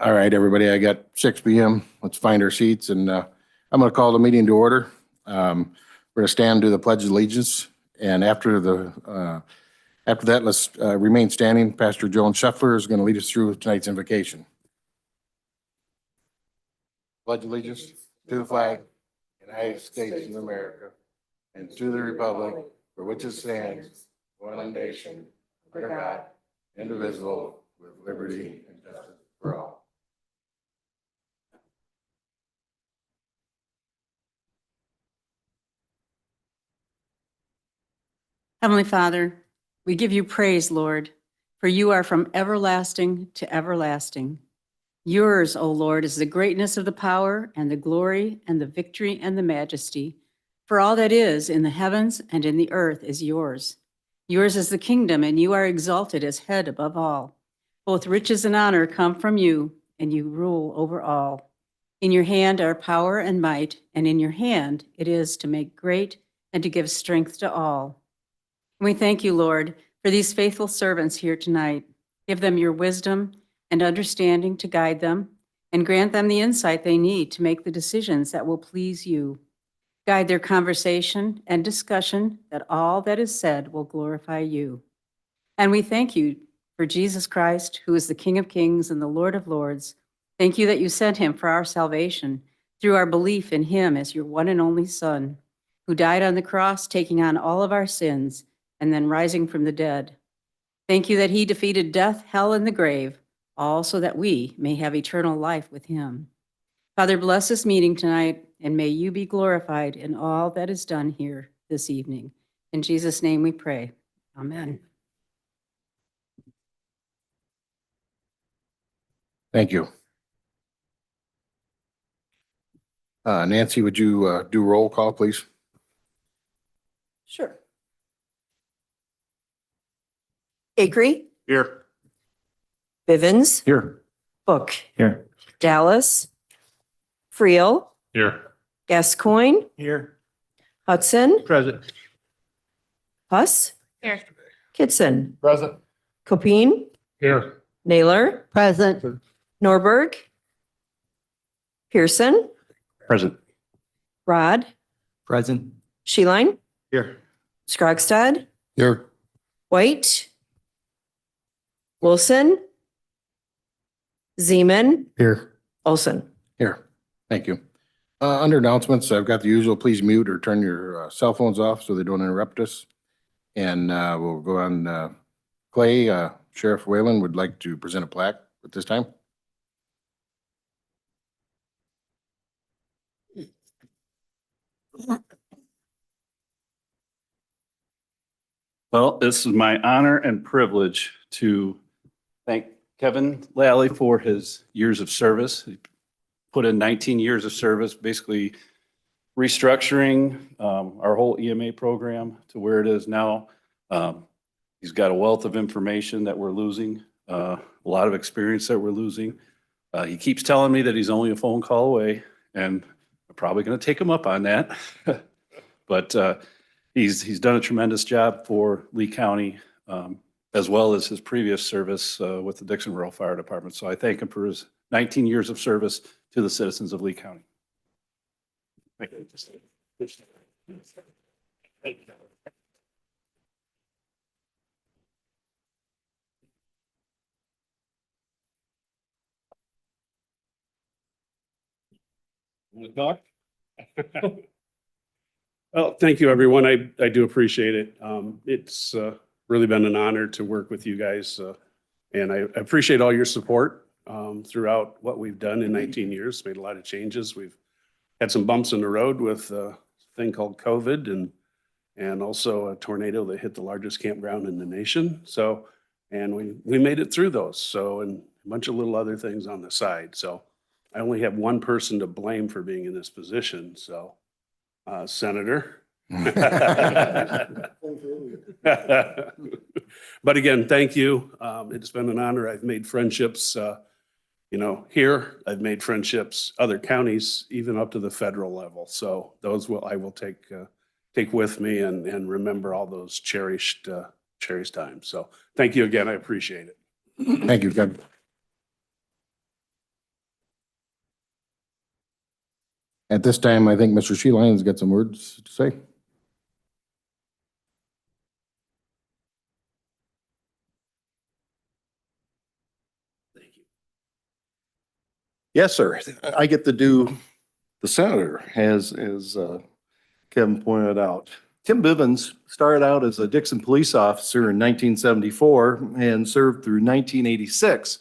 All right, everybody, I got 6 p.m. Let's find our seats and I'm going to call the meeting to order. We're going to stand to the Pledge of Allegiance, and after that, let's remain standing. Pastor Joan Scheffler is going to lead us through tonight's invocation. Pledge allegiance to the flag of the United States of America and to the republic for which it stands, one nation, under God, indivisible, with liberty and justice for all. Heavenly Father, we give you praise, Lord, for you are from everlasting to everlasting. Yours, O Lord, is the greatness of the power and the glory and the victory and the majesty. For all that is in the heavens and in the earth is yours. Yours is the kingdom, and you are exalted as head above all. Both riches and honor come from you, and you rule over all. In your hand are power and might, and in your hand it is to make great and to give strength to all. We thank you, Lord, for these faithful servants here tonight. Give them your wisdom and understanding to guide them, and grant them the insight they need to make the decisions that will please you. Guide their conversation and discussion, that all that is said will glorify you. And we thank you for Jesus Christ, who is the King of Kings and the Lord of Lords. Thank you that you sent him for our salvation through our belief in him as your one and only Son, who died on the cross, taking on all of our sins, and then rising from the dead. Thank you that he defeated death, hell, and the grave, all so that we may have eternal life with him. Father, bless this meeting tonight, and may you be glorified in all that is done here this evening. In Jesus' name we pray. Amen. Thank you. Nancy, would you do roll call, please? Sure. Acree, Here. Bivens, Here. Book, Here. Dallas, Friel, Here. Gascoigne, Here. Hudson, Present. Huss, Here. Kitson, Present. Copine, Here. Naylor, Present. Norberg, Pearson, Present. Rod, Present. Sheline, Here. Scrogstad, Here. White, Wilson, Zeman, Here. Olson. Here. Thank you. Under announcements, I've got the usual, please mute or turn your cell phones off so they don't interrupt us. And we'll go on. Clay, Sheriff Whalen would like to present a plaque at this time. Well, this is my honor and privilege to thank Kevin Lally for his years of service. He put in 19 years of service, basically restructuring our whole EMA program to where it is now. He's got a wealth of information that we're losing, a lot of experience that we're losing. He keeps telling me that he's only a phone call away, and I'm probably going to take him up on that. But he's done a tremendous job for Lee County, as well as his previous service with the Dixon Rural Fire Department. So I thank him for his 19 years of service to the citizens of Lee County. Thank you. Talk? Well, thank you, everyone. I do appreciate it. It's really been an honor to work with you guys. And I appreciate all your support throughout what we've done in 19 years, made a lot of changes. We've had some bumps in the road with a thing called COVID and also a tornado that hit the largest campground in the nation. So, and we made it through those. So, and a bunch of little other things on the side. So I only have one person to blame for being in this position. So, Senator. But again, thank you. It's been an honor. I've made friendships, here. I've made friendships, other counties, even up to the federal level. So those I will take with me and remember all those cherished times. So thank you again. I appreciate it. Thank you, Kevin. At this time, I think Mr. Sheehan's got some words to say. Yes, sir. I get to do the senator, as Kevin pointed out. Tim Bivens started out as a Dixon police officer in 1974 and served through 1986,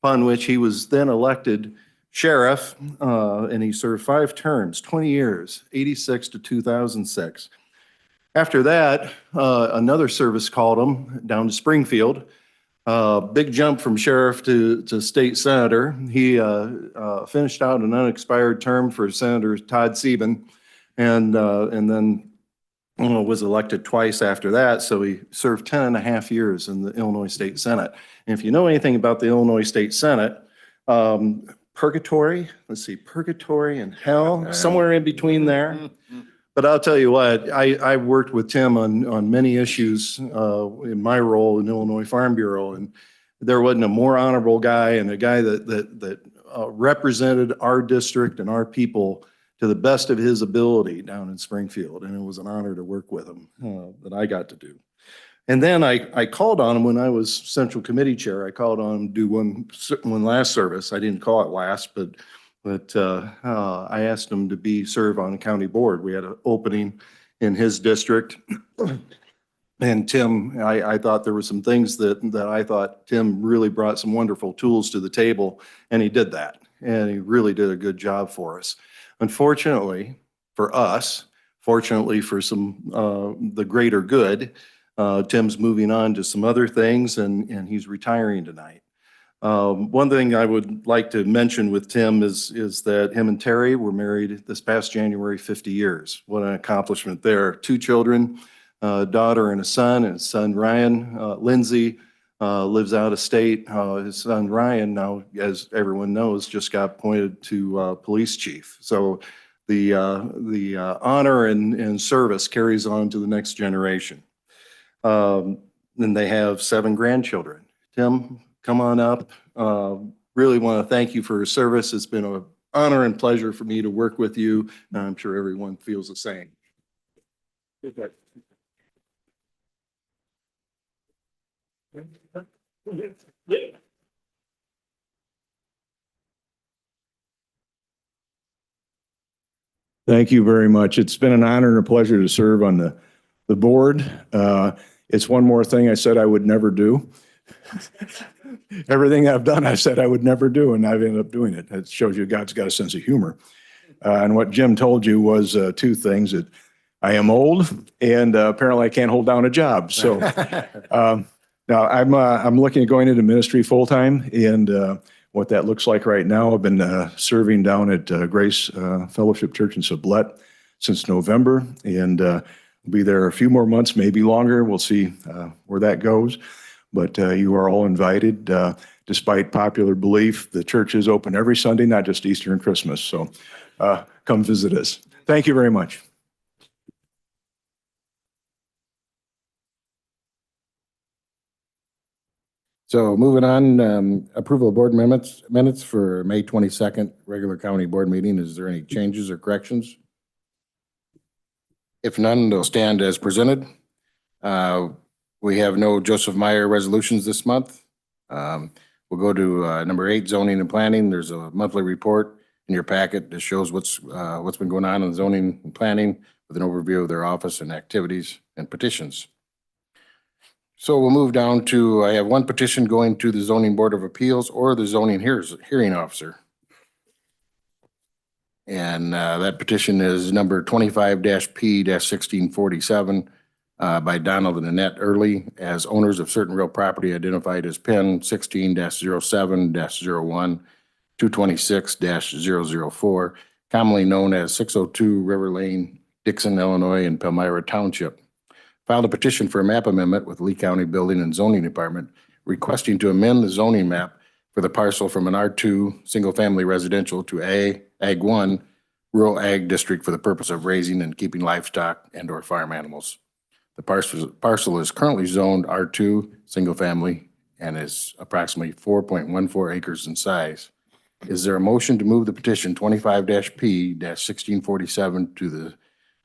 upon which he was then elected sheriff, and he served 5 terms, 20 years, 86 to 2006. After that, another service called him down to Springfield. Big jump from sheriff to state senator. He finished out an unexpired term for Senator Todd Sieben, and then was elected twice after that. So he served 10 and a half years in the Illinois State Senate. And if you know anything about the Illinois State Senate, purgatory and hell, somewhere in between there. But I'll tell you what, I worked with Tim on many issues in my role in Illinois Farm Bureau, and there wasn't a more honorable guy and a guy that represented our district and our people to the best of his ability down in Springfield. And it was an honor to work with him that I got to do. And then I called on him when I was Central Committee Chair. I called on him to do one last service. I didn't call it last, but I asked him to serve on the county board. We had an opening in his district. And Tim, I thought there were some things that I thought Tim really brought some wonderful tools to the table, and he did that. And he really did a good job for us. Unfortunately for us, fortunately for the greater good, Tim's moving on to some other things, and he's retiring tonight. One thing I would like to mention with Tim is that him and Terry were married this past January, 50 years. What an accomplishment there. 2 children, a daughter and a son. And his son Ryan Lindsay lives out of state. His son Ryan now, as everyone knows, just got appointed to police chief. So the honor and service carries on to the next generation. Then they have 7 grandchildren. Tim, come on up. Really want to thank you for your service. It's been an honor and pleasure for me to work with you, and I'm sure everyone feels the same. Thank you very much. It's been an honor and a pleasure to serve on the board. It's one more thing I said I would never do. Everything I've done, I said I would never do, and I've ended up doing it. It shows you God's got a sense of humor. And what Jim told you was 2 things: that I am old, and apparently I can't hold down a job. So now I'm looking at going into ministry full time, and what that looks like right now, I've been serving down at Grace Fellowship Church in Sublette since November, and will be there a few more months, maybe longer. We'll see where that goes. But you are all invited. Despite popular belief, the church is open every Sunday, not just Easter and Christmas. So come visit us. Thank you very much. So moving on, approval of board minutes for May 22nd, regular county board meeting. Is there any changes or corrections? If none, they'll stand as presented. We have no Joseph Meyer resolutions this month. We'll go to number 8, zoning and planning. There's a monthly report in your packet that shows what's been going on in zoning and planning with an overview of their office and activities and petitions. So we'll move down to, I have 1 petition going to the Zoning Board of Appeals or the zoning hearing officer. And that petition is number 25-P-1647 by Donald and Annette Early as owners of certain real property identified as PIN 16-07-01, 226-004, commonly known as 602 River Lane, Dixon, Illinois, and Palmyra Township. Filed a petition for a map amendment with Lee County Building and Zoning Department requesting to amend the zoning map for the parcel from an R2 single-family residential to Ag 1 rural ag district for the purpose of raising and keeping livestock and/or farm animals. The parcel is currently zoned R2 single-family and is approximately 4.14 acres in size. Is there a motion to move the petition 25-P-1647 to the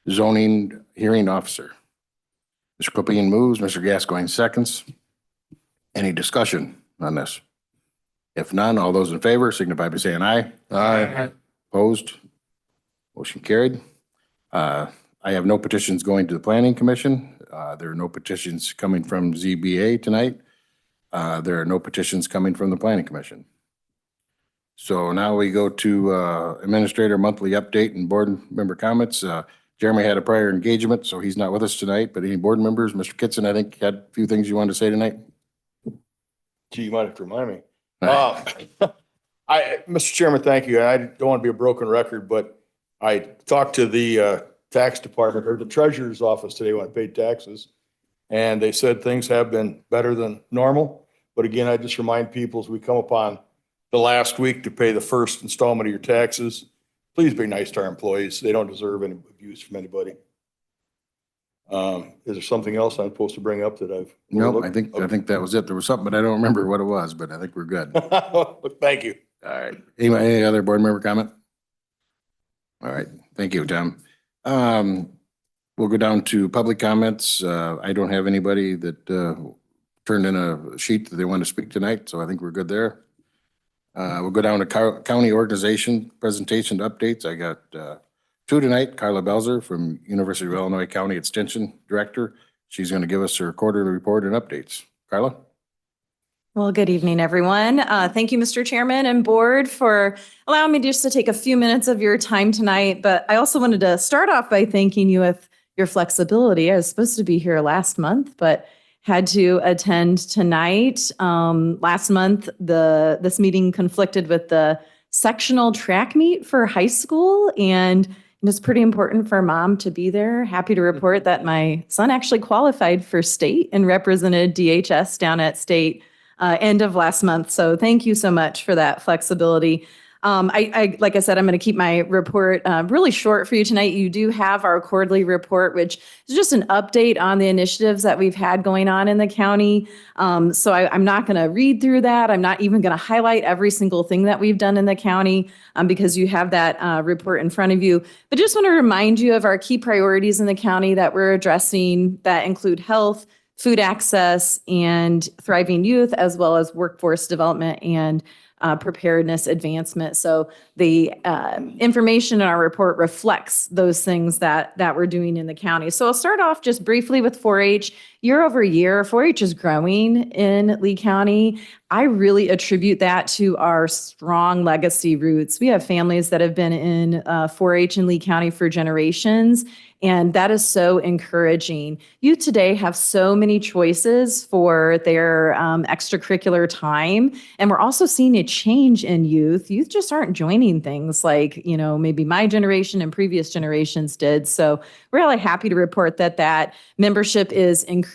zoning hearing officer? Mr. Copian moves, Mr. Gascoigne seconds. Any discussion on this? If none, all those in favor signify by saying aye. Aye. Opposed? Motion carried. I have no petitions going to the planning commission. There are no petitions coming from ZBA tonight. There are no petitions coming from the planning commission. So now we go to administrator monthly update and board member comments. Jeremy had a prior engagement, so he's not with us tonight, but any board members? Mr. Kitson, I think had a few things you wanted to say tonight. Gee, you might have to remind me. Mr. Chairman, thank you. I don't want to be a broken record, but I talked to the tax department or the treasurer's office today when I paid taxes. And they said things have been better than normal. But again, I just remind people as we come upon the last week to pay the first installment of your taxes, please be nice to our employees. They don't deserve any abuse from anybody. Is there something else I'm supposed to bring up that I've? No, I think that was it. There was something, but I don't remember what it was, but I think we're good. Thank you. All right. Any other board member comment? All right. Thank you, Tom. We'll go down to public comments. I don't have anybody that turned in a sheet that they want to speak tonight, so I think we're good there. We'll go down to county organization presentation updates. I got two tonight. Carla Belzer from University of Illinois County Extension Director. She's going to give us her quarterly report and updates. Carla? Well, good evening, everyone. Thank you, Mr. Chairman and Board, for allowing me just to take a few minutes of your time tonight. But I also wanted to start off by thanking you with your flexibility. I was supposed to be here last month, but had to attend tonight. Last month, this meeting conflicted with the sectional track meet for high school, and it's pretty important for Mom to be there. Happy to report that my son actually qualified for state and represented DHS down at state end of last month. So thank you so much for that flexibility. Like I said, I'm going to keep my report really short for you tonight. You do have our quarterly report, which is just an update on the initiatives that we've had going on in the county. So I'm not going to read through that. I'm not even going to highlight every single thing that we've done in the county because you have that report in front of you. But just want to remind you of our key priorities in the county that we're addressing that include health, food access, and thriving youth, as well as workforce development and preparedness advancement. So the information in our report reflects those things that we're doing in the county. So I'll start off just briefly with 4-H. Year over year, 4-H is growing in Lee County. I really attribute that to our strong legacy roots. We have families that have been in 4-H in Lee County for generations, and that is so encouraging. Youth today have so many choices for their extracurricular time, and we're also seeing a change in youth. Youth just aren't joining things like, maybe my generation and previous generations did. So we're really happy to report that membership is increasing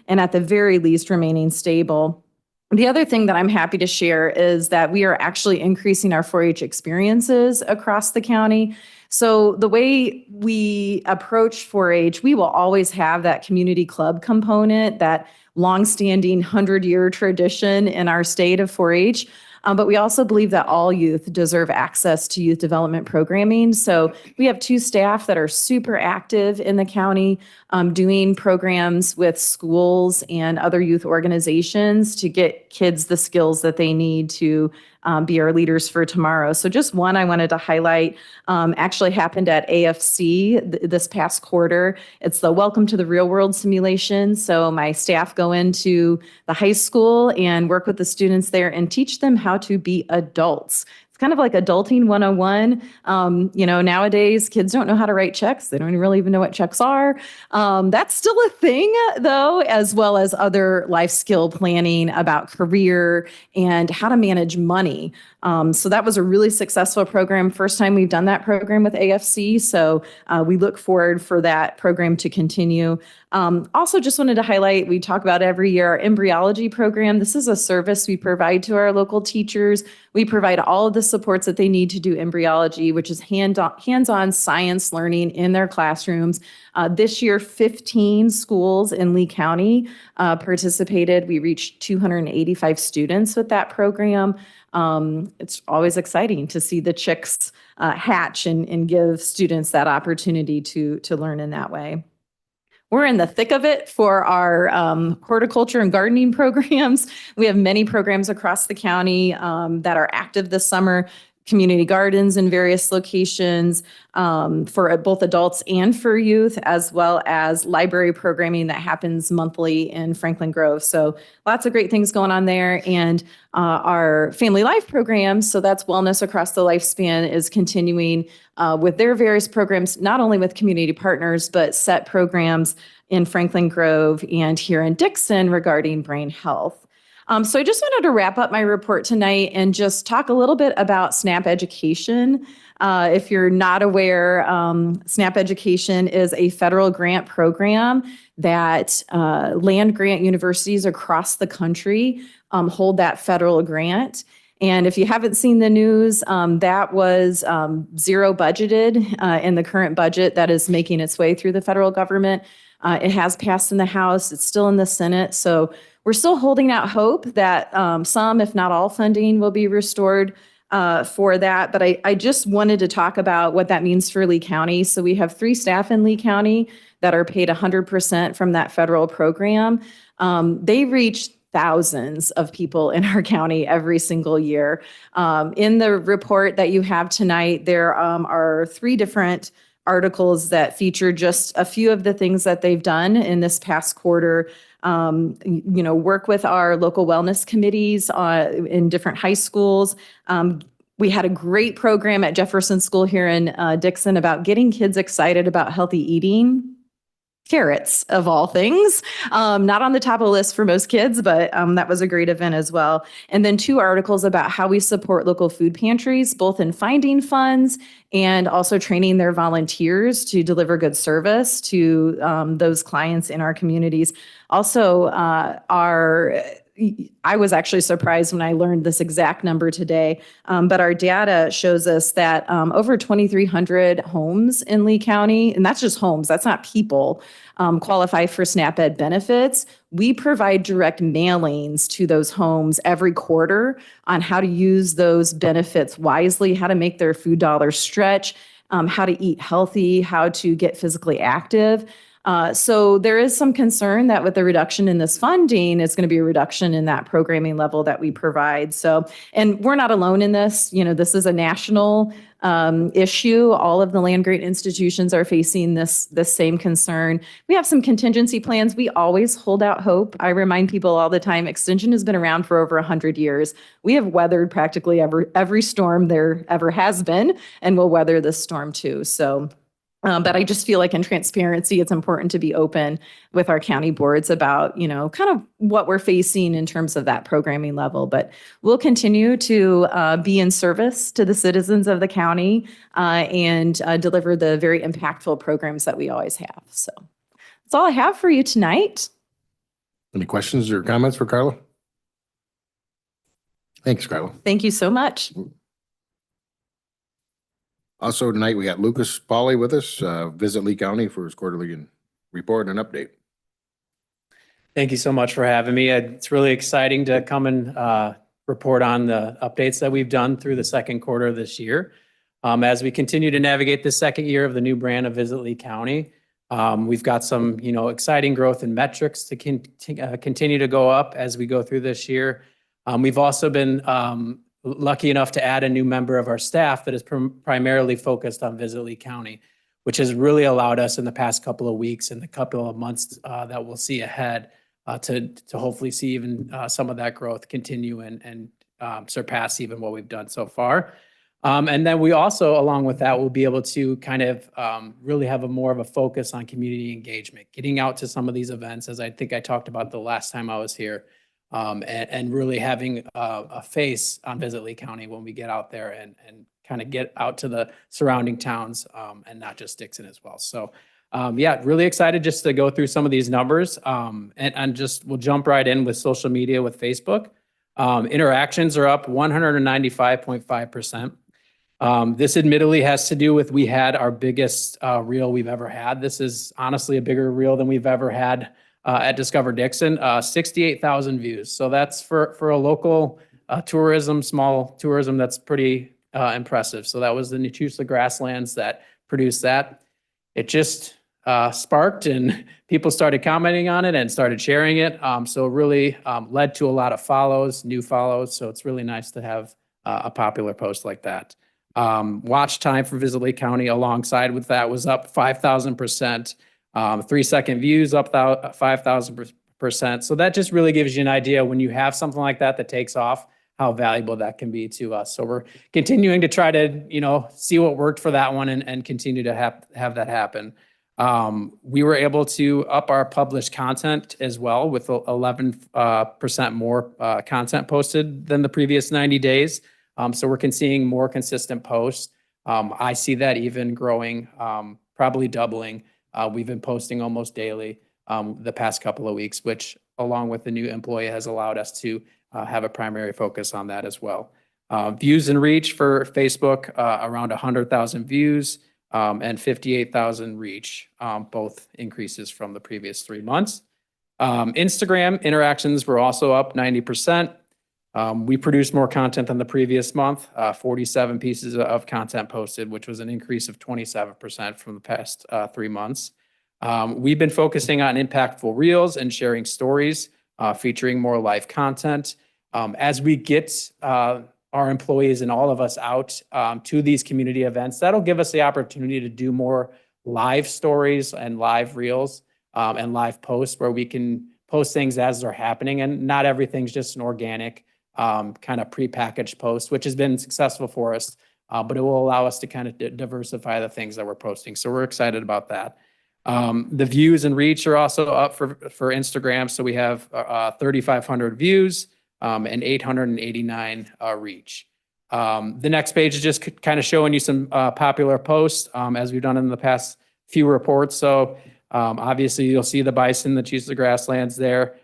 and at the very least remaining stable. The other thing that I'm happy to share is that we are actually increasing our 4-H experiences across the county. So the way we approach 4-H, we will always have that community club component, that longstanding 100-year tradition in our state of 4-H. But we also believe that all youth deserve access to youth development programming. So we have 2 staff that are super active in the county doing programs with schools and other youth organizations to get kids the skills that they need to be our leaders for tomorrow. So just one I wanted to highlight actually happened at AFC this past quarter. It's the Welcome to the Real World simulation. So my staff go into the high school and work with the students there and teach them how to be adults. It's kind of like adulting 101. Nowadays kids don't know how to write checks. They don't really even know what checks are. That's still a thing though, as well as other life skill planning about career and how to manage money. So that was a really successful program. First time we've done that program with AFC. So we look forward for that program to continue. Also, just wanted to highlight, we talk about every year, our embryology program. This is a service we provide to our local teachers. We provide all of the supports that they need to do embryology, which is hands-on science learning in their classrooms. This year, 15 schools in Lee County participated. We reached 285 students with that program. It's always exciting to see the chicks hatch and give students that opportunity to learn in that way. We're in the thick of it for our horticulture and gardening programs. We have many programs across the county that are active this summer. Community gardens in various locations for both adults and for youth, as well as library programming that happens monthly in Franklin Grove. So lots of great things going on there. And our Family Life program, so that's wellness across the lifespan, is continuing with their various programs, not only with community partners, but set programs in Franklin Grove and here in Dixon regarding brain health. So I just wanted to wrap up my report tonight and just talk a little bit about SNAP Education. If you're not aware, SNAP Education is a federal grant program that land-grant universities across the country hold that federal grant. And if you haven't seen the news, that was zero budgeted in the current budget that is making its way through the federal government. It has passed in the House. It's still in the Senate. So we're still holding out hope that some, if not all, funding will be restored for that. But I just wanted to talk about what that means for Lee County. So we have 3 staff in Lee County that are paid 100% from that federal program. They reach thousands of people in our county every single year. In the report that you have tonight, there are 3 different articles that feature just a few of the things that they've done in this past quarter. Work with our local wellness committees in different high schools. We had a great program at Jefferson School here in Dixon about getting kids excited about healthy eating. Carrots, of all things, not on the top of the list for most kids, but that was a great event as well. And then 2 articles about how we support local food pantries, both in finding funds and also training their volunteers to deliver good service to those clients in our communities. Also, I was actually surprised when I learned this exact number today, but our data shows us that over 2,300 homes in Lee County, and that's just homes, that's not people, qualify for SNAP Ed benefits. We provide direct mailings to those homes every quarter on how to use those benefits wisely, how to make their food dollars stretch, how to eat healthy, how to get physically active. So there is some concern that with the reduction in this funding, it's going to be a reduction in that programming level that we provide. So, and we're not alone in this. This is a national issue. All of the land-grant institutions are facing this same concern. We have some contingency plans. We always hold out hope. I remind people all the time, Extension has been around for over 100 years. We have weathered practically every storm there ever has been, and we'll weather this storm too. So. But I just feel like in transparency, it's important to be open with our county boards about, kind of what we're facing in terms of that programming level. But we'll continue to be in service to the citizens of the county and deliver the very impactful programs that we always have. So that's all I have for you tonight. Any questions or comments for Carla? Thanks, Carla. Thank you so much. Also tonight, we got Lucas Pauley with us, visit Lee County for his quarterly report and update. Thank you so much for having me. It's really exciting to come and report on the updates that we've done through the second quarter of this year. As we continue to navigate the second year of the new brand of Visit Lee County, we've got some, exciting growth in metrics to continue to go up as we go through this year. We've also been lucky enough to add a new member of our staff that is primarily focused on Visit Lee County, which has really allowed us in the past couple of weeks and the couple of months that we'll see ahead to hopefully see even some of that growth continue and surpass even what we've done so far. And then we also, along with that, will be able to kind of really have more of a focus on community engagement, getting out to some of these events, as I think I talked about the last time I was here. And really having a face on Visit Lee County when we get out there and kind of get out to the surrounding towns and not just Dixon as well. So Yeah, really excited just to go through some of these numbers. And just we'll jump right in with social media with Facebook. Interactions are up 195.5%. This admittedly has to do with we had our biggest reel we've ever had. This is honestly a bigger reel than we've ever had at Discover Dixon. 68,000 views. So that's for a local tourism, small tourism, that's pretty impressive. So that was the Nechusa Grasslands that produced that. It just sparked and people started commenting on it and started sharing it. So it really led to a lot of follows, new follows. So it's really nice to have a popular post like that. Watch time for Visit Lake County alongside with that was up 5,000%. 3-second views up 5,000%. So that just really gives you an idea when you have something like that that takes off, how valuable that can be to us. So we're continuing to try to, see what worked for that one and continue to have that happen. We were able to up our published content as well with 11% more content posted than the previous 90 days. So we're seeing more consistent posts. I see that even growing, probably doubling. We've been posting almost daily the past couple of weeks, which along with the new employee has allowed us to have a primary focus on that as well. Views and reach for Facebook, around 100,000 views and 58,000 reach, both increases from the previous 3 months. Instagram interactions were also up 90%. We produced more content than the previous month, 47 pieces of content posted, which was an increase of 27% from the past 3 months. We've been focusing on impactful reels and sharing stories, featuring more live content. As we get our employees and all of us out to these community events, that'll give us the opportunity to do more live stories and live reels and live posts where we can post things as they're happening. And not everything's just an organic kind of prepackaged post, which has been successful for us, but it will allow us to kind of diversify the things that we're posting. So we're excited about that. The views and reach are also up for Instagram. So we have 3,500 views and 889 reach. The next page is just kind of showing you some popular posts as we've done in the past few reports. So obviously you'll see the bison, the Nechusa Grasslands there,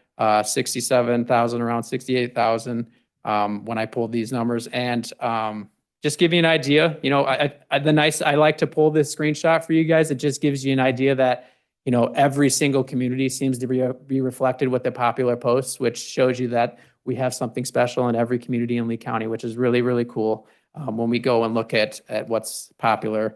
67,000, around 68,000 when I pulled these numbers. And just give you an idea, I like to pull this screenshot for you guys. It just gives you an idea that, every single community seems to be reflected with the popular posts, which shows you that we have something special in every community in Lee County, which is really, really cool when we go and look at what's popular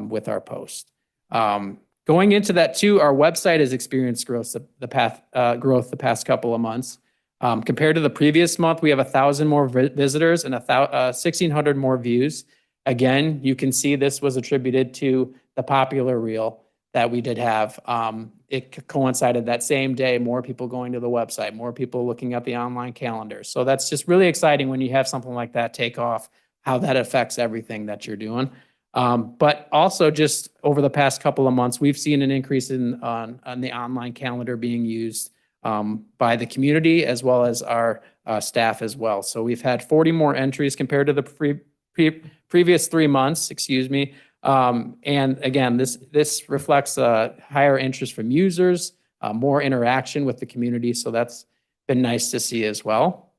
with our post. Going into that too, our website has experienced growth the past couple of months. Compared to the previous month, we have 1,000 more visitors and 1,600 more views. Again, you can see this was attributed to the popular reel that we did have. It coincided that same day, more people going to the website, more people looking at the online calendar. So that's just really exciting when you have something like that take off, how that affects everything that you're doing. But also just over the past couple of months, we've seen an increase on the online calendar being used by the community as well as our staff as well. So we've had 40 more entries compared to the previous 3 months, and again, this reflects a higher interest from users, more interaction with the community. So that's been nice to see as well.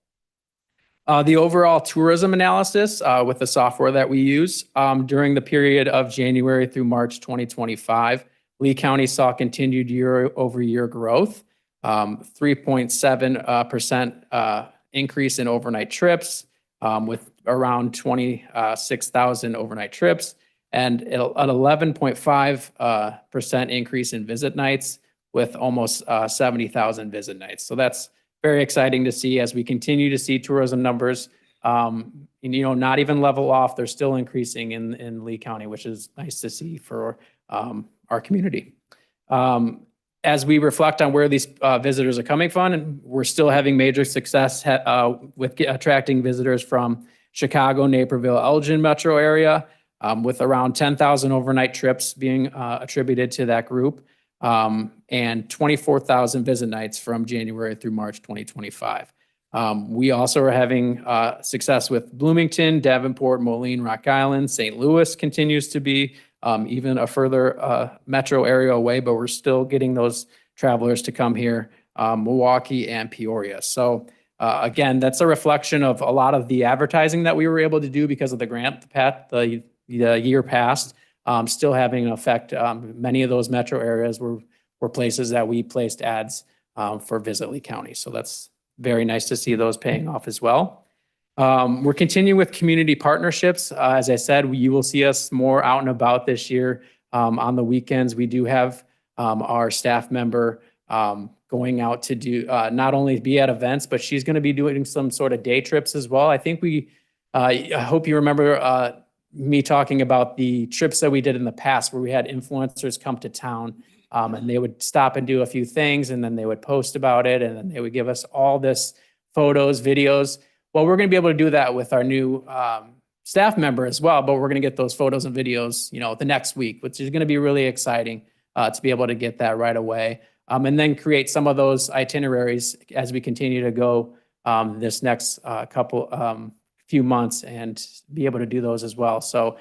The overall tourism analysis with the software that we use during the period of January through March 2025, Lee County saw continued year-over-year growth, 3.7% increase in overnight trips with around 26,000 overnight trips, and an 11.5% increase in visit nights with almost 70,000 visit nights. So that's very exciting to see as we continue to see tourism numbers, not even level off. They're still increasing in Lee County, which is nice to see for our community. As we reflect on where these visitors are coming from, and we're still having major success with attracting visitors from Chicago, Naperville, Elgin metro area, with around 10,000 overnight trips being attributed to that group, and 24,000 visit nights from January through March 2025. We also are having success with Bloomington, Davenport, Moline, Rock Island. St. Louis continues to be even a further metro area away, but we're still getting those travelers to come here, Milwaukee and Peoria. So again, that's a reflection of a lot of the advertising that we were able to do because of the grant the year past, still having an effect. Many of those metro areas were places that we placed ads for Visit Lee County. So that's very nice to see those paying off as well. We're continuing with community partnerships. As I said, you will see us more out and about this year. On the weekends, we do have our staff member going out to do not only be at events, but she's going to be doing some sort of day trips as well. I think I hope you remember me talking about the trips that we did in the past where we had influencers come to town and they would stop and do a few things and then they would post about it and then they would give us all this photos, videos. Well, we're going to be able to do that with our new staff member as well, but we're going to get those photos and videos, the next week, which is going to be really exciting to be able to get that right away. And then create some of those itineraries as we continue to go this next few months and be able to do those as well. So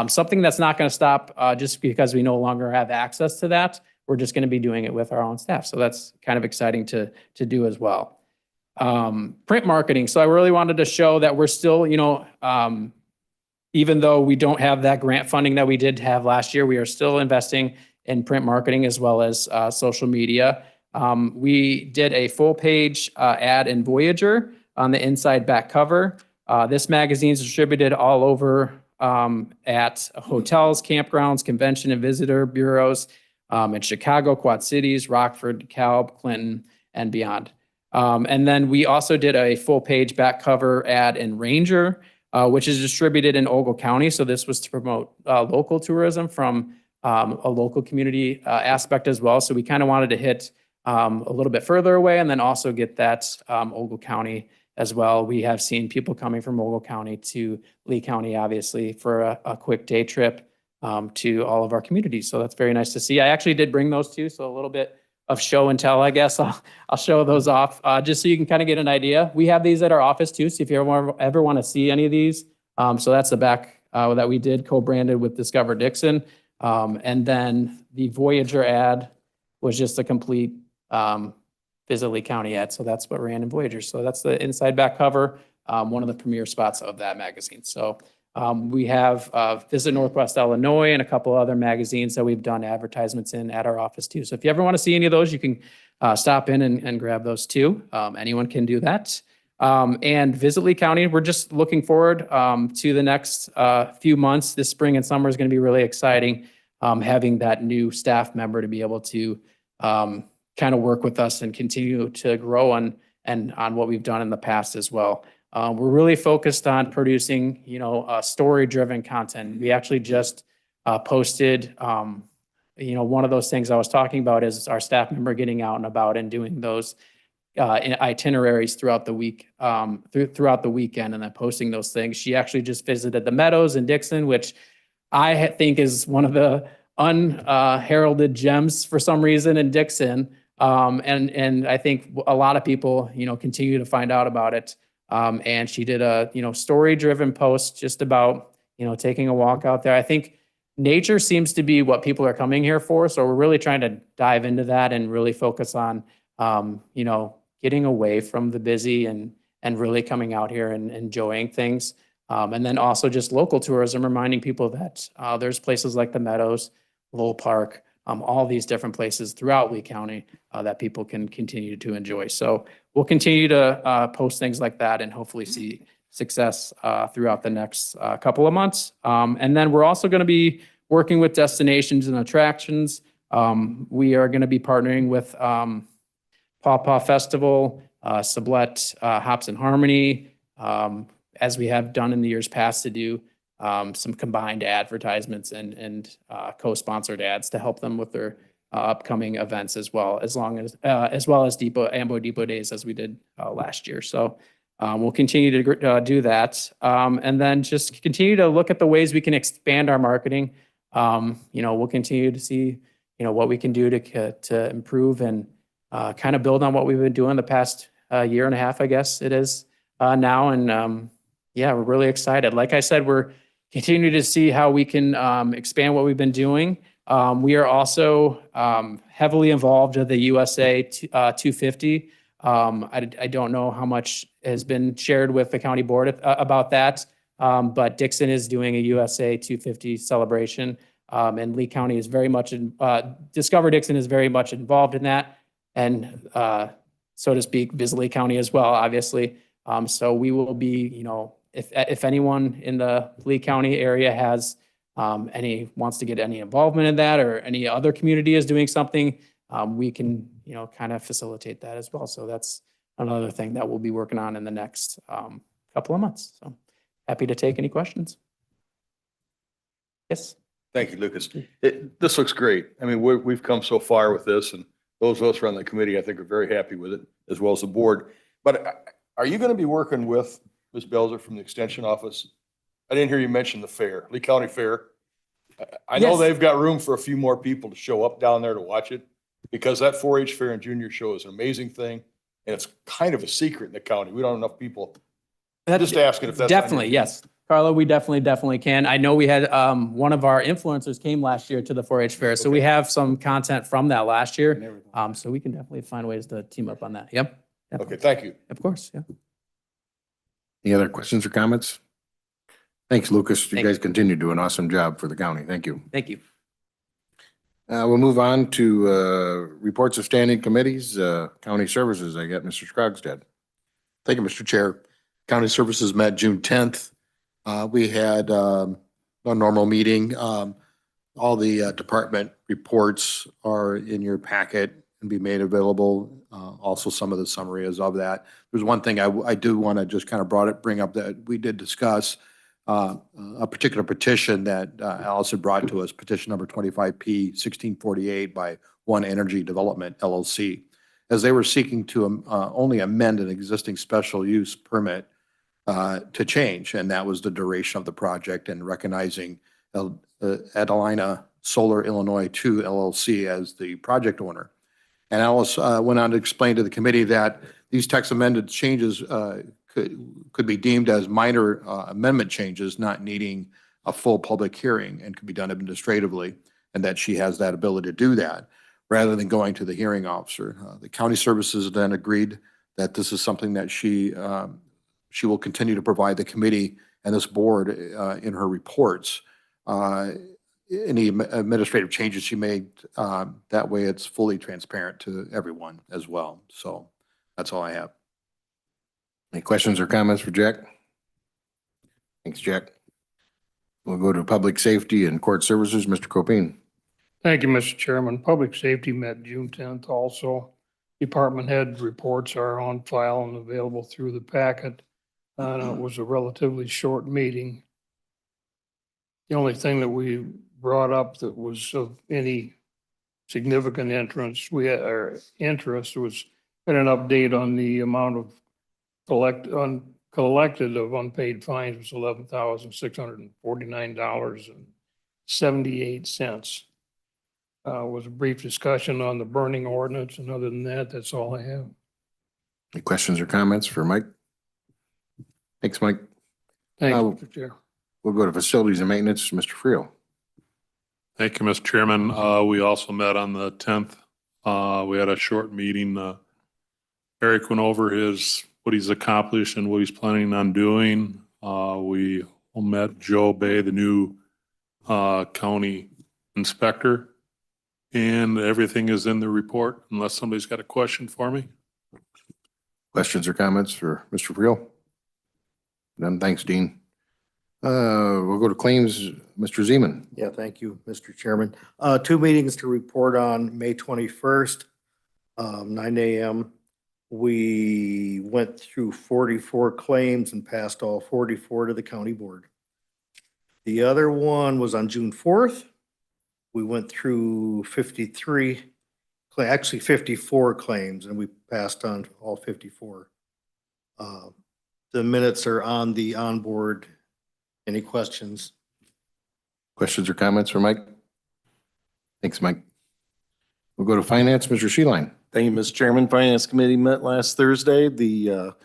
something that's not going to stop just because we no longer have access to that. We're just going to be doing it with our own staff. So that's kind of exciting to do as well. Print marketing. So I really wanted to show that we're still, even though we don't have that grant funding that we did have last year, we are still investing in print marketing as well as social media. We did a full page ad in Voyager on the inside back cover. This magazine is distributed all over at hotels, campgrounds, convention and visitor bureaus in Chicago, Quad Cities, Rockford, DeKalb, Clinton, and beyond. And then we also did a full page back cover ad in Ranger, which is distributed in Ogle County. So this was to promote local tourism from a local community aspect as well. So we kind of wanted to hit a little bit further away and then also get that Ogle County as well. We have seen people coming from Ogle County to Lee County, obviously, for a quick day trip to all of our communities. So that's very nice to see. I actually did bring those too, so a little bit of show and tell, I guess. I'll show those off just so you can kind of get an idea. We have these at our office too, so if you ever want to see any of these. So that's the back that we did, co-branded with Discover Dixon. And then the Voyager ad was just a complete Visit Lee County ad. So that's what ran in Voyager. So that's the inside back cover, one of the premier spots of that magazine. So we have Visit Northwest Illinois and a couple other magazines that we've done advertisements in at our office too. So if you ever want to see any of those, you can stop in and grab those too. Anyone can do that. And Visit Lee County, we're just looking forward to the next few months. This spring and summer is going to be really exciting, having that new staff member to be able to kind of work with us and continue to grow on what we've done in the past as well. We're really focused on producing, story-driven content. We actually just posted, one of those things I was talking about is our staff member getting out and about and doing those itineraries throughout the week, throughout the weekend, and then posting those things. She actually just visited the Meadows in Dixon, which I think is one of the unheralded gems for some reason in Dixon. And I think a lot of people, continue to find out about it. And she did a, story-driven post just about, taking a walk out there. I think nature seems to be what people are coming here for. So we're really trying to dive into that and really focus on, getting away from the busy and really coming out here and enjoying things. And then also just local tourism, reminding people that there's places like the Meadows, Lowell Park, all these different places throughout Lee County that people can continue to enjoy. So we'll continue to post things like that and hopefully see success throughout the next couple of months. And then we're also going to be working with destinations and attractions. We are going to be partnering with Paw Paw Festival, Sublette Hops and Harmony, as we have done in the years past, to do some combined advertisements and co-sponsored ads to help them with their upcoming events as well as Ambo Depot Days as we did last year. So we'll continue to do that, and then just continue to look at the ways we can expand our marketing. We'll continue to see what we can do to improve and kind of build on what we've been doing the past year and a half, I guess it is now. And we're really excited. Like I said, we're continue to see how we can expand what we've been doing. We are also heavily involved with the USA 250. I don't know how much has been shared with the county board about that, but Dixon is doing a USA 250 celebration, and Lee County is very much Discover Dixon is very much involved in that, and so to speak, Bisley County as well, obviously. So we will be, you know, if anyone in the Lee County area has wants to get any involvement in that, or any other community is doing something, we can, you know, kind of facilitate that as well. So that's another thing that we'll be working on in the next couple of months. So happy to take any questions. Yes. Thank you, Lucas. This looks great. I mean, we've come so far with this, and those of us who are on the committee, I think, are very happy with it, as well as the board. But are you going to be working with Ms. Belzer from the Extension Office? I didn't hear you mention the fair, Lee County Fair. I know Yes. they've got room for a few more people to show up down there to watch it, because that 4-H fair and junior show is an amazing thing, and it's kind of a secret in the county. We don't have enough people. Just asking if that's. on your- Definitely, yes. Carla, we definitely can. I know we had, one of our influencers came last year to the 4-H fair, so we have some content from that last year. So we can definitely find ways to team up on that. Yep. Okay, thank you. Of course, yeah. Any other questions or comments? Thanks, Lucas. You Thank guys continue to do an awesome job for the county. Thank you. Thank you. We'll move on to reports of standing committees, county services. I got Mr. Scrogstad. Thank you, Mr. Chair. County Services met June 10th. We had a normal meeting. All the department reports are in your packet and be made available. Also, some of the summaries of that. There's one thing I do want to just kind of bring up that we did discuss, a particular petition that Alice had brought to us, petition number 25P 1648 by One Energy Development LLC, as they were seeking to only amend an existing special use permit to change, and that was the duration of the project, and recognizing Adelina Solar Illinois 2 LLC as the project owner. And Alice went on to explain to the committee that these text amended changes could be deemed as minor amendment changes, not needing a full public hearing, and could be done administratively, and that she has that ability to do that rather than going to the hearing officer. The county services then agreed that this is something that she will continue to provide the committee and this board in her reports. Any administrative changes she made, that way it's fully transparent to everyone as well. So that's all I have. Any questions or comments for Jack? Thanks, Jack. We'll go to public safety and court services. Mr. Copine. Thank you, Mr. Chairman. Public Safety met June 10th also. Department head reports are on file and available through the packet. It was a relatively short meeting. The only thing that we brought up that was of any significant interest was an update on the amount of collected of unpaid fines was $11,649.78. Was a brief discussion on the burning ordinance, and other than that, that's all I have. Any questions or comments for Mike? Thanks, Mike. Thank you, Mr. Chair. We'll go to facilities and maintenance. Mr. Friel. Thank you, Mr. Chairman. We also met on the 10th. We had a short meeting. Eric went over what he's accomplished and what he's planning on doing. We met Joe Bay, the new county inspector, and everything is in the report unless somebody's got a question for me. Questions or comments for Mr. Friel? None. Thanks, Dean. We'll go to claims. Mr. Zeman. Yeah, thank you, Mr. Chairman. 2 meetings to report on. May 21st, 9 a.m. We went through 44 claims and passed all 44 to the county board. The other one was on June 4th. We went through 54 claims, and we passed on all 54. The minutes are on the onboard. Any questions? Questions or comments for Mike? Thanks, Mike. We'll go to finance. Mr. Sheeline. Thank you, Mr. Chairman. Finance Committee met last Thursday. The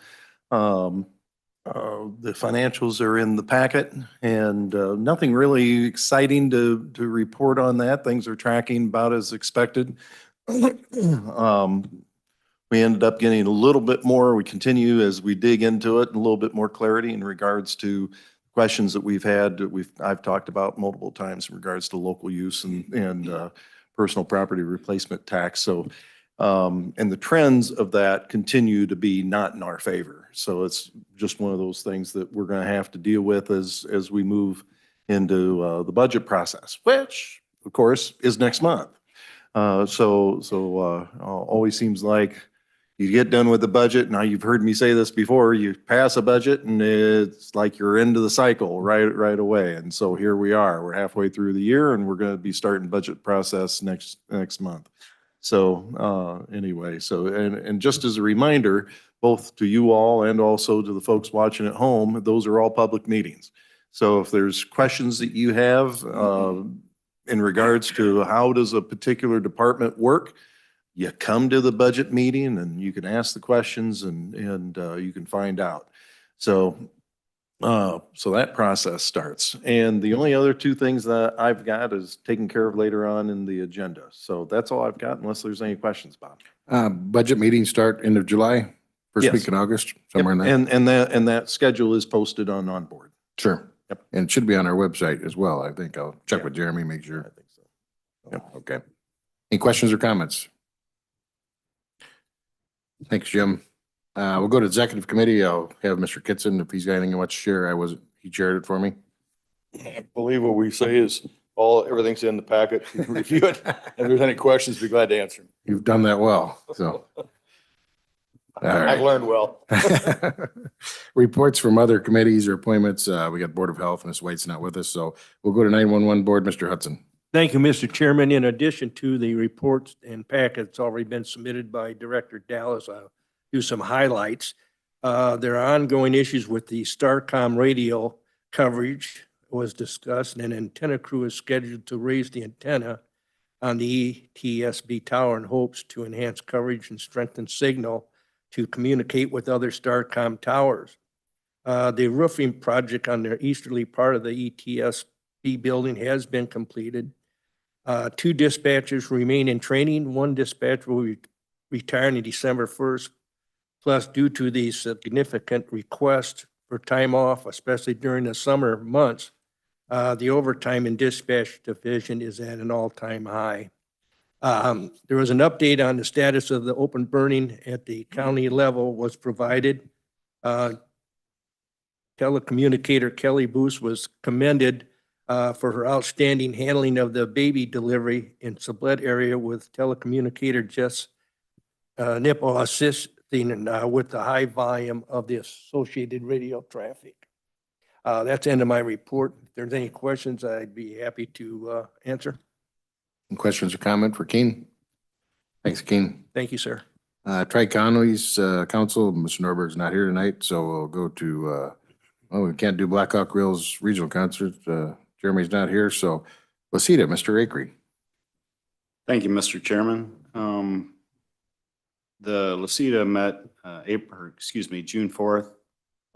The financials are in the packet and nothing really exciting to report on that. Things are tracking about as expected. We ended up getting a little bit more. We continue as we dig into it, a little bit more clarity in regards to questions that we've had, that I've talked about multiple times in regards to local use and personal property replacement tax. So, and the trends of that continue to be not in our favor. So it's just one of those things that we're going to have to deal with as we move into the budget process, which of course is next month. Always seems like you get done with the budget. Now, you've heard me say this before, you pass a budget and it's like you're into the cycle right away. And so here we are, we're halfway through the year and we're going to be starting budget process next month. So anyway, and just as a reminder, both to you all and also to the folks watching at home, those are all public meetings. So if there's questions that you have in regards to how does a particular department work, you come to the budget meeting and you can ask the questions and you can find out. So that process starts. And the only other two things that I've got is taken care of later on in the agenda. So that's all I've got unless there's any questions, Bob. Budget meetings start end of July, first Yes. week in August, somewhere in Yep. there. And that schedule is posted on Onboard. Sure. Yep. And it should be on our website as well. I think I'll check Yeah. with Jeremy, make I sure. think so. Yep, okay. Any questions or comments? Thanks, Jim. We'll go to executive committee. I'll have Mr. Kitson, if he's got anything he wants to share. He shared it for me. I believe what we say is everything's in the packet. You can review it. If there's any questions, be glad to answer them. You've done that well, so. All I've right. learned well. Reports from other committees or appointments. We got Board of Health, Ms. White's not with us, so we'll go to 911 Board, Mr. Hudson. Thank you, Mr. Chairman. In addition to the reports and packets already been submitted by Director Dallas, I'll do some highlights. There are ongoing issues with the Starcom radio coverage was discussed, and an antenna crew is scheduled to raise the antenna on the ETSB tower in hopes to enhance coverage and strengthen signal to communicate with other Starcom towers. The roofing project on the easterly part of the ETSB building has been completed. 2 dispatchers remain in training. 1 dispatcher will retire on December 1st. Plus, due to the significant request for time off, especially during the summer months, the overtime in dispatch division is at an all-time high. There was an update on the status of the open burning at the county level was provided. Telecommunicator Kelly Booth was commended for her outstanding handling of the baby delivery in Sublette area with telecommunicator Jess Nipple assisting with the high volume of the associated radio traffic. That's the end of my report. If there's any questions, I'd be happy to answer. Any questions or comment for Keen? Thanks, Keen. Thank you, sir. Tri-Counties Council, Mr. Norberg's not here tonight, so we'll go to, we can't do Blackhawk Rails Regional Concert. Jeremy's not here, so Wasita, Mr. Akery. Thank you, Mr. Chairman. The LACITA met June 4th.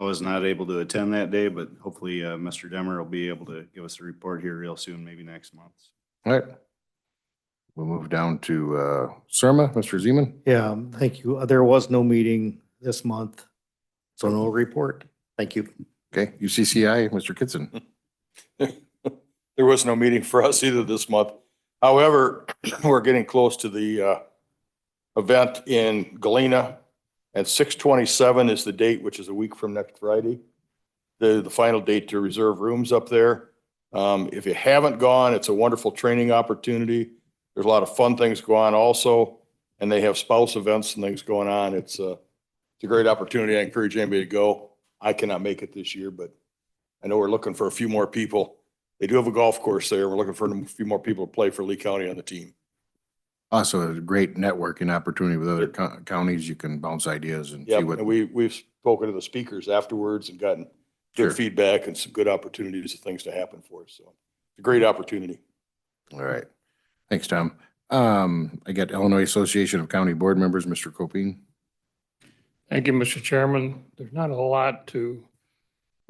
I was not able to attend that day, but hopefully Mr. Demmer will be able to give us a report here real soon, maybe next month. All right. We'll move down to Surma, Mr. Zeman. Yeah, thank you. There was no meeting this month, so no report. Thank you. Okay, UCCI, Mr. Kitson. There was no meeting for us either this month. However, we're getting close to the event in Galena, and 6/27 is the date, which is a week from next Friday. The final date to reserve rooms up there. If you haven't gone, it's a wonderful training opportunity. There's a lot of fun things going on also, and they have spouse events and things going on. It's a great opportunity. I encourage anybody to go. I cannot make it this year, but I know we're looking for a few more people. They do have a golf course there. We're looking for a few more people to play for Lee County on the team. Also, a great networking opportunity with other counties. You can bounce ideas and Yeah, see what. and we've spoken to the speakers afterwards and gotten Sure. good feedback and some good opportunities of things to happen for us. So it's a great opportunity. All right. Thanks, Tom. I got Illinois Association of County Board Members, Mr. Copine. Thank you, Mr. Chairman. There's not a lot to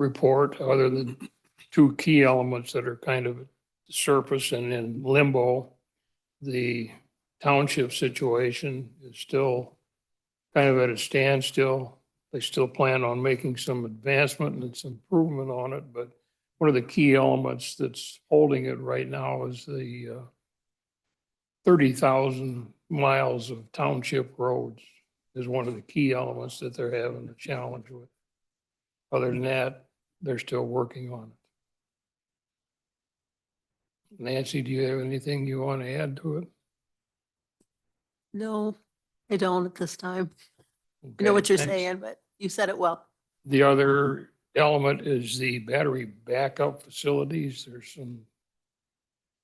report, other than two key elements that are kind of surface and in limbo. The township situation is still kind of at a standstill. They still plan on making some advancement and some improvement on it, but one of the key elements that's holding it right now is the 30,000 miles of township roads is one of the key elements that they're having a challenge with. Other than that, they're still working on it. Nancy, do you have anything you want to add to it? No, I don't at this time. I Okay, know what you're thanks. saying, but you said it well. The other element is the battery backup facilities. There's some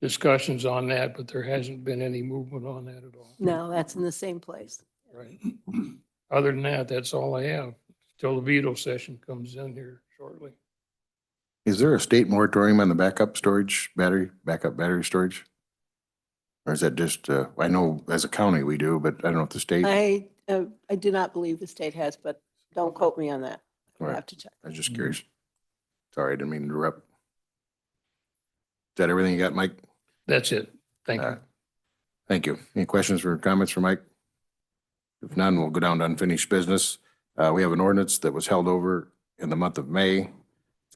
discussions on that, but there hasn't been any movement on that at all. No, that's in the same place. Right. Other than that, that's all I have till the veto session comes in here shortly. Is there a state moratorium on the backup battery storage? Or is that just, I know as a county we do, but I don't know if the state, I I do not believe the state has, but don't quote me on that. I'll Right. have to check. was just curious. Sorry, I didn't mean to interrupt. Is that everything you got, Mike? That's it. Thank you. Thank you. Any questions or comments for Mike? If none, we'll go down to unfinished business. We have an ordinance that was held over in the month of May.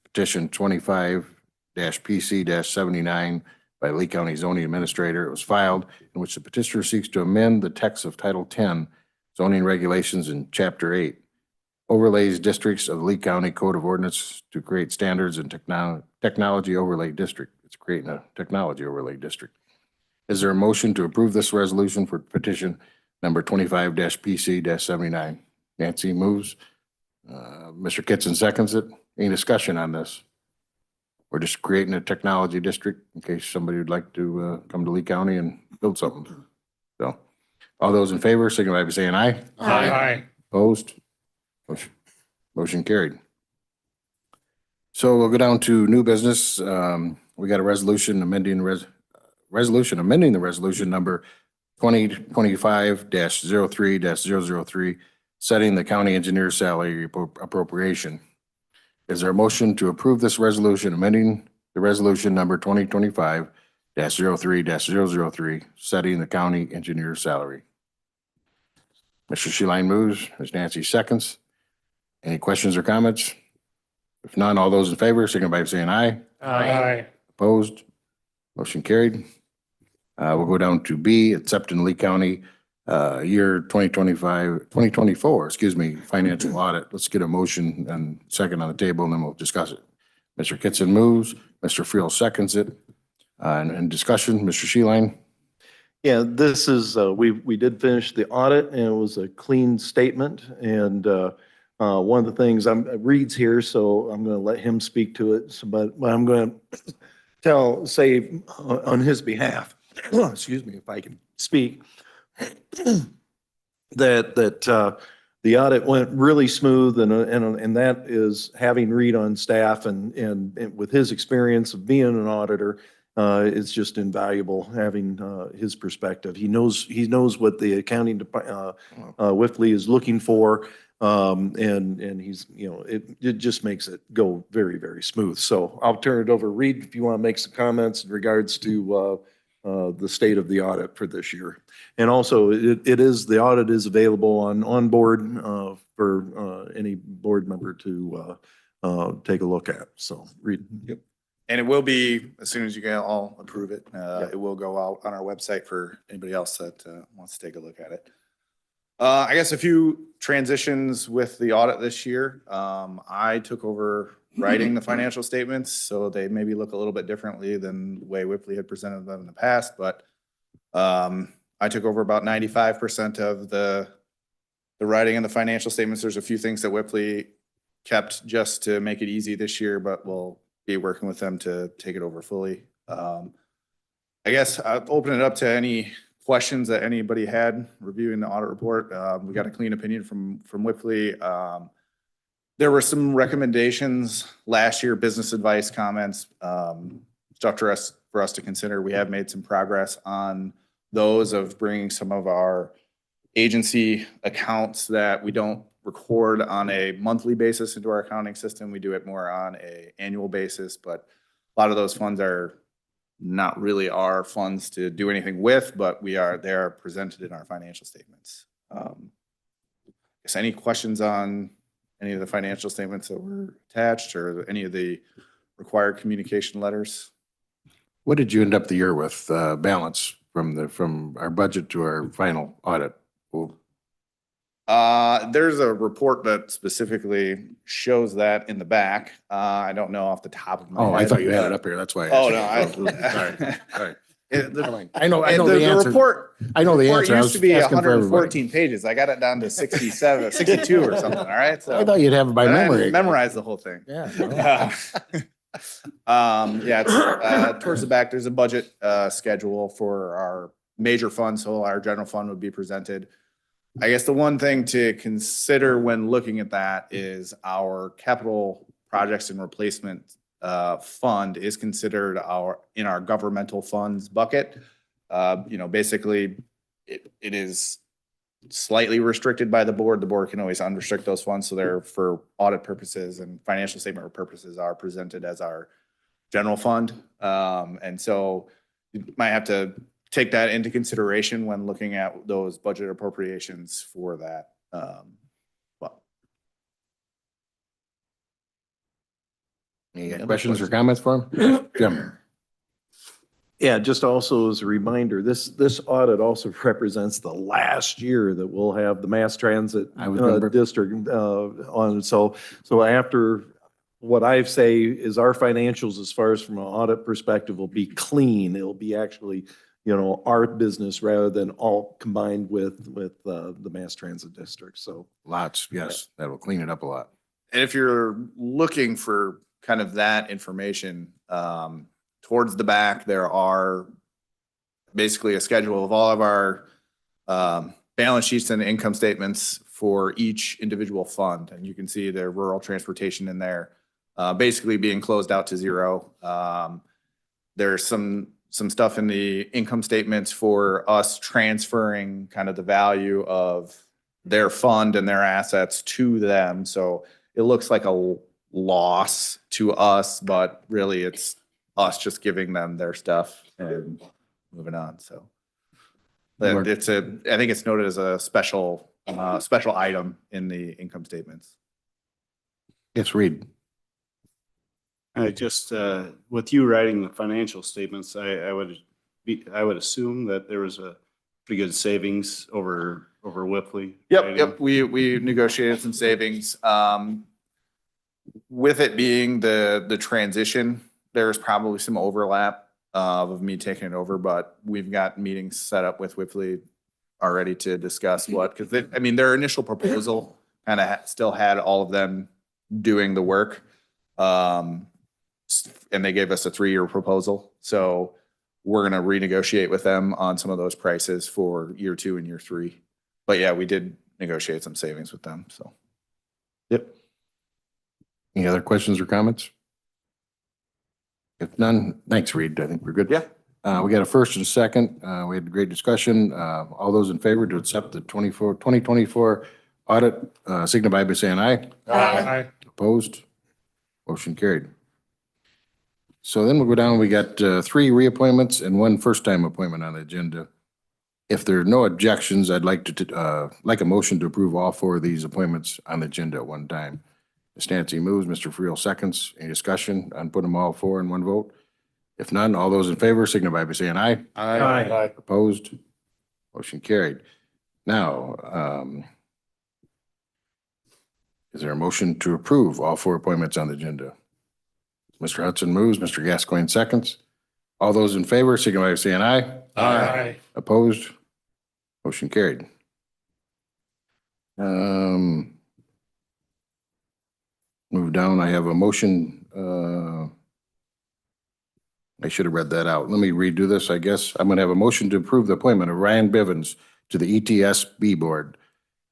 Petition 25-PC-79 by Lee County Zoning Administrator. It was filed in which the petitioner seeks to amend the text of Title 10 zoning regulations in Chapter 8. Overlays districts of the Lee County Code of Ordinance to create standards and technology overlay district. It's creating a technology overlay district. Is there a motion to approve this resolution for petition number 25-PC-79? Nancy moves. Mr. Kitson seconds it. Any discussion on this? We're just creating a technology district in case somebody would like to come to Lee County and build something. So all those in favor, signify by saying aye. Aye. Opposed? Motion carried. So we'll go down to new business. We got a resolution amending the resolution number 2025-03-003, setting the county engineer salary appropriation. Is there a motion to approve this resolution amending the resolution number 2025-03-003, setting the county engineer salary? Mr. Scheeline moves, Ms. Nancy seconds. Any questions or comments? If none, all those in favor, signify by saying aye. Aye. Opposed? Motion carried. We'll go down to B, accepting Lee County year 2024, financial audit. Let's get a motion and second on the table, and then we'll discuss it. Mr. Kitson moves, Mr. Friel seconds it. And discussion, Mr. Scheeline? Yeah, this is, we did finish the audit and it was a clean statement. And one of the things Reed's here, so I'm going to let him speak to it. So, but I'm going to say on his behalf, excuse me, if I can speak, that the audit went really smooth, and that is having Reed on staff and with his experience of being an auditor, it's just invaluable having his perspective. He knows what the accounting Wifley is looking for, and he's, it just makes it go very, very smooth. So I'll turn it over to Reed if you want to make some comments in regards to the state of the audit for this year. And also, the audit is available on board for any board member to take a look at. So, Reed. Yep. And it will be, as soon as you guys all approve it, it will go out on our website for anybody else that wants to take a look at it. I guess a few transitions with the audit this year. I took over writing the financial statements, so they maybe look a little bit differently than the way Wifley had presented them in the past, but I took over about 95% of the writing and the financial statements. There's a few things that Wifley kept just to make it easy this year, but we'll be working with them to take it over fully. I guess I'll open it up to any questions that anybody had reviewing the audit report. We got a clean opinion from Wifley. There were some recommendations last year, business advice comments, stuff for us to consider. We have made some progress on those of bringing some of our agency accounts that we don't record on a monthly basis into our accounting system. We do it more on a annual basis, but a lot of those funds are not really our funds to do anything with, but they are presented in our financial statements. Guess any questions on any of the financial statements that were attached or any of the required communication letters? What did you end up the year with, balance from our budget to our final audit? Well, There's a report that specifically shows that in the back. I don't know off the top of my head. Oh, I thought you had it up here. That's why. I Oh, asked no, you. Sorry. Sorry. The I know the answer. report. I know the report answer. I used was to be asking for hundred and everybody. fourteen pages. I got it down to 67, 62 or something, all right? So I thought you'd have it by but I didn't memory. memorize the whole thing. Yeah. Yeah, it's, towards the back, there's a budget, schedule for our major funds. So our general fund would be presented. I guess the one thing to consider when looking at that is our capital projects and replacement fund is considered in our governmental funds bucket. Basically it is slightly restricted by the board. The board can always unrestrict those funds. So they're for audit purposes and financial statement purposes are presented as our general fund. And so you might have to take that into consideration when looking at those budget appropriations for that. Any questions or comments for him? Jim? Yeah, just also as a reminder, this audit also represents the last year that we'll have the mass transit district on. So after what I say is our financials, as far as from an audit perspective, will be clean. It'll be actually, our business rather than all combined with the mass transit district. So Lots, yes. That will clean it up a lot. And if you're looking for kind of that information, towards the back, there are basically a schedule of all of our balance sheets and income statements for each individual fund. And you can see the rural transportation in there, basically being closed out to zero. There's some stuff in the income statements for us transferring kind of the value of their fund and their assets to them. So it looks like a loss to us, but really it's us just giving them their stuff and moving on. So but I think it's noted as a special item in the income statements. Yes, Reed. I just, with you writing the financial statements, I would assume that there was a pretty good savings over Whippley. Yep. We negotiated some savings. With it being the transition, there's probably some overlap of me taking it over, but we've got meetings set up with Whippley already to discuss because their initial proposal kind of still had all of them doing the work. And they gave us a 3-year proposal. So we're going to renegotiate with them on some of those prices for year 2 and year 3. But yeah, we did negotiate some savings with them. So, yep. Any other questions or comments? If none, thanks, Reed. I think we're good. Yeah. We got a first and a second. We had a great discussion. All those in favor to accept the 2024 audit, signify by saying aye. Aye. Opposed? Motion carried. So then we'll go down. We got 3 reappointments and 1 first-time appointment on the agenda. If there are no objections, I'd like to like a motion to approve all 4 of these appointments on the agenda at one time. Ms. Nancy moves, Mr. Friel seconds. Any discussion on putting them all 4 in one vote? If none, all those in favor signify by saying aye. Aye. Opposed? Motion carried. Now, is there a motion to approve all 4 appointments on the agenda? Mr. Hudson moves, Mr. Gascoigne seconds. All those in favor signify by saying aye. Aye. Opposed? Motion carried. Move down. I have a motion. I should have read that out. Let me redo this, I guess. I'm going to have a motion to approve the appointment of Ryan Bivens to the ETSB Board,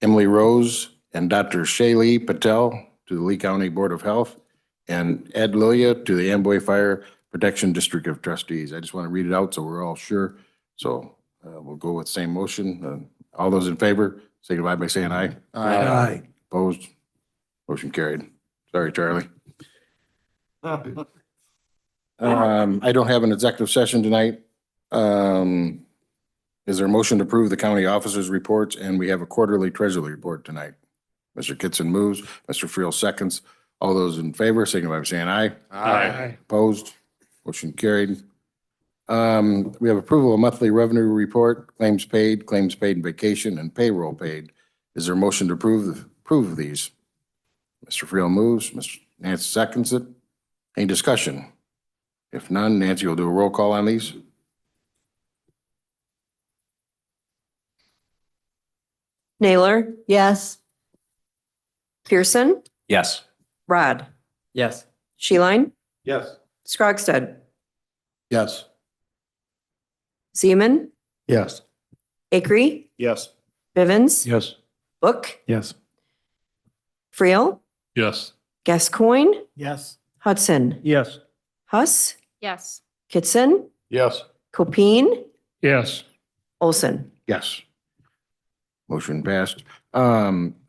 Emily Rose and Dr. Shaylee Patel to the Lee County Board of Health, and Ed Lilia to the Amboy Fire Protection District of Trustees. I just want to read it out so we're all sure. So we'll go with the same motion. All those in favor, signify by saying aye. Aye. Opposed? Motion carried. Sorry, Charlie. I don't have an executive session tonight. Is there a motion to approve the county officers' reports? And we have a quarterly treasury report tonight. Mr. Kitson moves, Mr. Friel seconds. All those in favor, signify by saying aye. Aye. Opposed? Motion carried. We have approval of monthly revenue report, claims paid in vacation, and payroll paid. Is there a motion to approve these? Mr. Friel moves, Mr. Nancy seconds it. Any discussion? If none, Nancy will do a roll call on these. Naylor, Yes. Pearson, Yes. Rod, Yes. Sheline, Yes. Scroggstead, Yes. Zeman, Yes. Acree, Yes. Bivens, Yes. Book, Yes. Friel, Yes. Gascoigne, Yes. Hudson, Yes. Huss, Yes. Kitson, Yes. Copine, Yes. Olson. Yes. Motion passed.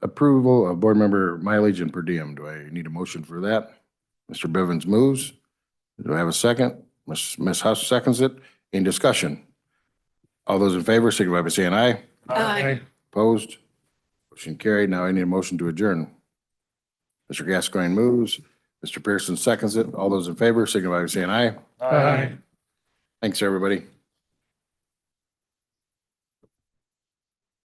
Approval of board member mileage and per diem. Do I need a motion for that? Mr. Bivens moves. Do I have a second? Ms. Huss seconds it. Any discussion? All those in favor, signify by saying aye. Aye. Opposed? Motion carried. Now I need a motion to adjourn. Mr. Gascoigne moves. Mr. Pearson seconds it. All those in favor, signify by saying aye. Aye. Thanks, everybody.